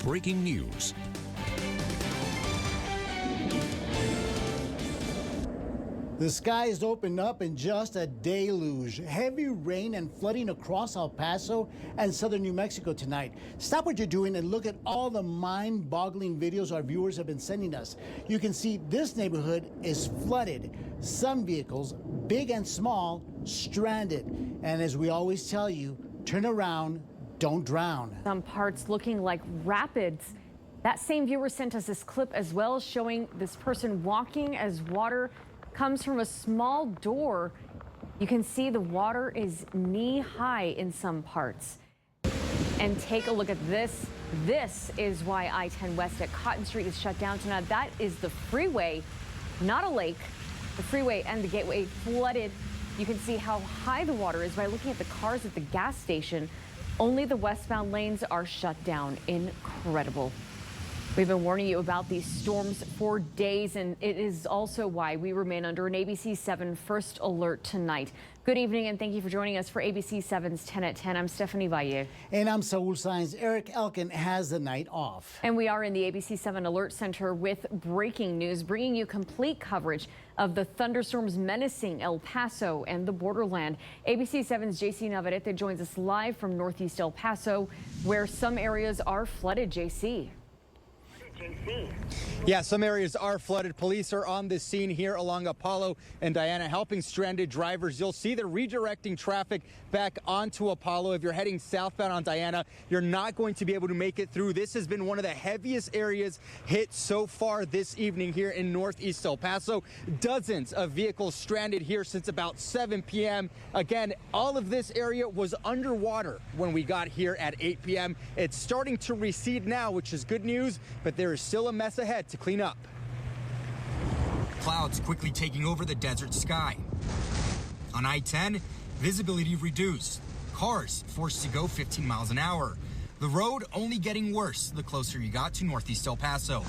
Breaking news. The skies opened up in just a deluge. Heavy rain and flooding across El Paso and southern New Mexico tonight. Stop what you're doing and look at all the mind-boggling videos our viewers have been sending us. You can see this neighborhood is flooded. Some vehicles, big and small, stranded. And as we always tell you, turn around, don't drown. Some parts looking like rapids. That same viewer sent us this clip as well, showing this person walking as water comes from a small door. You can see the water is knee-high in some parts. And take a look at this. This is why I-10 West at Cotton Street is shut down tonight. That is the freeway, not a lake. The freeway and the gateway flooded. You can see how high the water is by looking at the cars at the gas station. Only the westbound lanes are shut down. Incredible. We've been warning you about these storms for days, and it is also why we remain under an ABC 7 first alert tonight. Good evening, and thank you for joining us for ABC 7's 10 at 10. I'm Stephanie Valle. And I'm Saul Sainz. Eric Elkin has the night off. And we are in the ABC 7 Alert Center with breaking news, bringing you complete coverage of the thunderstorms menacing El Paso and the borderland. ABC 7's JC Navarrete joins us live from northeast El Paso, where some areas are flooded. JC. Yeah, some areas are flooded. Police are on the scene here along Apollo and Diana, helping stranded drivers. You'll see they're redirecting traffic back onto Apollo. If you're heading southbound on Diana, you're not going to be able to make it through. This has been one of the heaviest areas hit so far this evening here in northeast El Paso. Dozens of vehicles stranded here since about 7 p.m. Again, all of this area was underwater when we got here at 8 p.m. It's starting to recede now, which is good news, but there is still a mess ahead to clean up. Clouds quickly taking over the desert sky. On I-10, visibility reduced. Cars forced to go 15 miles an hour. The road only getting worse the closer you got to northeast El Paso.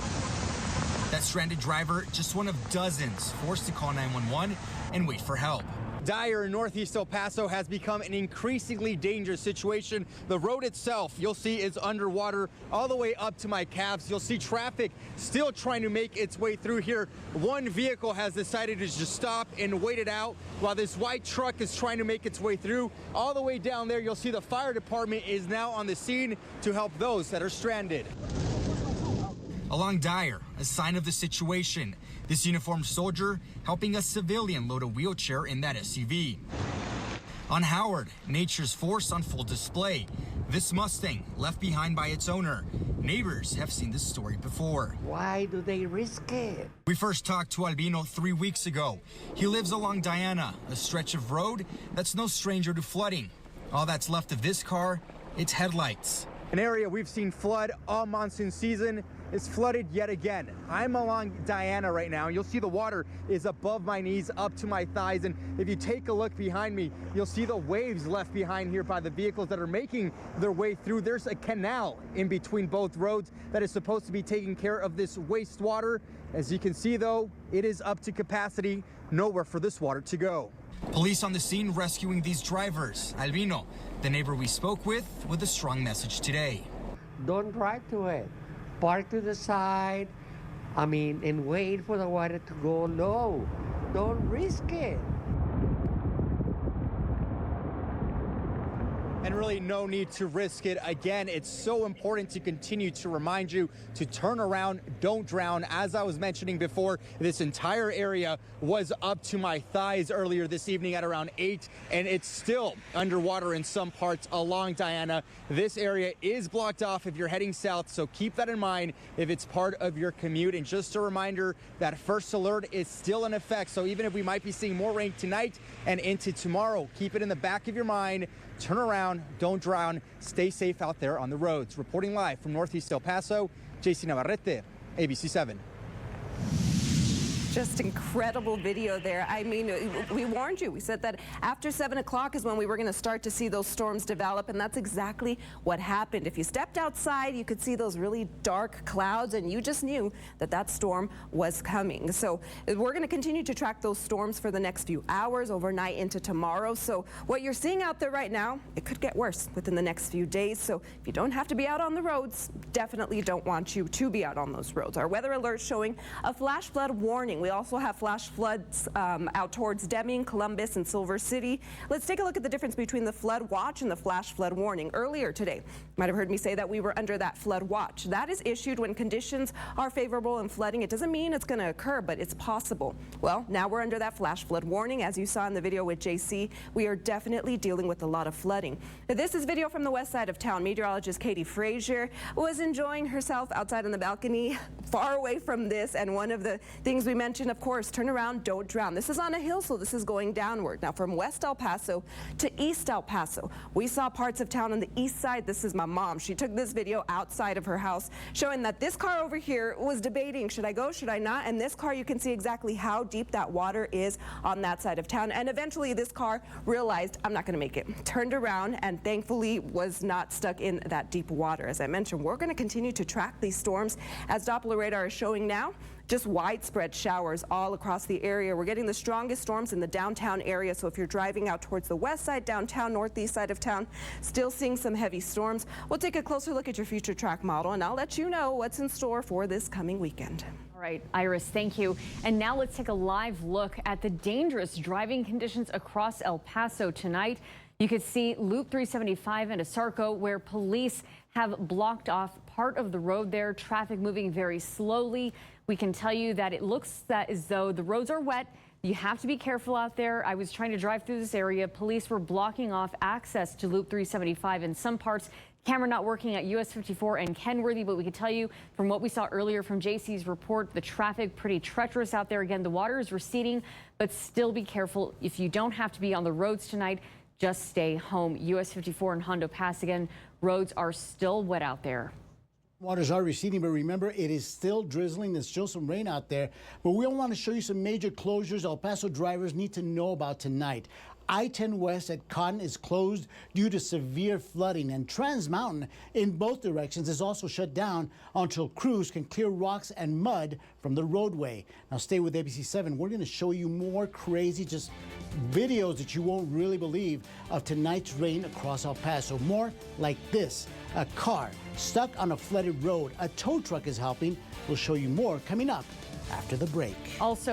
That stranded driver, just one of dozens forced to call 911 and wait for help. Dire in northeast El Paso has become an increasingly dangerous situation. The road itself, you'll see, is underwater all the way up to my calves. You'll see traffic still trying to make its way through here. One vehicle has decided to just stop and wait it out while this white truck is trying to make its way through. All the way down there, you'll see the fire department is now on the scene to help those that are stranded. Along Dyer, a sign of the situation. This uniformed soldier helping a civilian load a wheelchair in that SUV. On Howard, nature's force on full display. This Mustang left behind by its owner. Neighbors have seen this story before. Why do they risk it? We first talked to Albino 3 weeks ago. He lives along Diana, a stretch of road that's no stranger to flooding. All that's left of this car, its headlights. An area we've seen flood all monsoon season is flooded yet again. I'm along Diana right now. You'll see the water is above my knees, up to my thighs. And if you take a look behind me, you'll see the waves left behind here by the vehicles that are making their way through. There's a canal in between both roads that is supposed to be taking care of this wastewater. As you can see, though, it is up to capacity. Nowhere for this water to go. Police on the scene rescuing these drivers. Albino, the neighbor we spoke with a strong message today. Don't drive to it. Park to the side, and wait for the water to go low. Don't risk it. And really no need to risk it. Again, it's so important to continue to remind you to turn around, don't drown. As I was mentioning before, this entire area was up to my thighs earlier this evening at around 8, and it's still underwater in some parts along Diana. This area is blocked off if you're heading south, so keep that in mind if it's part of your commute. And just a reminder that first alert is still in effect, so even if we might be seeing more rain tonight and into tomorrow, keep it in the back of your mind. Turn around, don't drown, stay safe out there on the roads. Reporting live from northeast El Paso, JC Navarrete, ABC 7. Just incredible video there. I mean, we warned you. We said that after 7 o'clock is when we were going to start to see those storms develop, and that's exactly what happened. If you stepped outside, you could see those really dark clouds, and you just knew that that storm was coming. So we're going to continue to track those storms for the next few hours, overnight into tomorrow. So what you're seeing out there right now, it could get worse within the next few days. So if you don't have to be out on the roads, definitely don't want you to be out on those roads. Our weather alert showing a flash flood warning. We also have flash floods out towards Deming, Columbus, and Silver City. Let's take a look at the difference between the flood watch and the flash flood warning. Earlier today, you might have heard me say that we were under that flood watch. That is issued when conditions are favorable and flooding. It doesn't mean it's going to occur, but it's possible. Well, now we're under that flash flood warning. As you saw in the video with JC, we are definitely dealing with a lot of flooding. Now, this is video from the west side of town. Meteorologist Katie Frazier was enjoying herself outside on the balcony, far away from this, and one of the things we mentioned, of course, turn around, don't drown. This is on a hill, so this is going downward. Now, from West El Paso to East El Paso, we saw parts of town on the east side. This is my mom. She took this video outside of her house, showing that this car over here was debating, should I go, should I not? And this car, you can see exactly how deep that water is on that side of town. And eventually, this car realized, I'm not going to make it. Turned around and thankfully was not stuck in that deep water. As I mentioned, we're going to continue to track these storms. As Doppler radar is showing now, just widespread showers all across the area. We're getting the strongest storms in the downtown area, so if you're driving out towards the west side, downtown, northeast side of town, still seeing some heavy storms. We'll take a closer look at your future track model, and I'll let you know what's in store for this coming weekend. All right, Iris, thank you. And now let's take a live look at the dangerous driving conditions across El Paso tonight. You could see Loop 375 and Asarco, where police have blocked off part of the road there, traffic moving very slowly. We can tell you that it looks as though the roads are wet. You have to be careful out there. I was trying to drive through this area. Police were blocking off access to Loop 375 in some parts. Camera not working at US 54 and Kenworthy, but we can tell you from what we saw earlier from JC's report, the traffic pretty treacherous out there. Again, the water is receding, but still be careful. If you don't have to be on the roads tonight, just stay home. US 54 and Hondo Pass again. Roads are still wet out there. Waters are receding, but remember, it is still drizzling. There's still some rain out there. But we want to show you some major closures El Paso drivers need to know about tonight. I-10 West at Cotton is closed due to severe flooding, and Transmountain in both directions is also shut down until crews can clear rocks and mud from the roadway. Now stay with ABC7. We're going to show you more crazy just videos that you won't really believe of tonight's rain across El Paso. More like this, a car stuck on a flooded road. A tow truck is helping. We'll show you more coming up after the break. Also,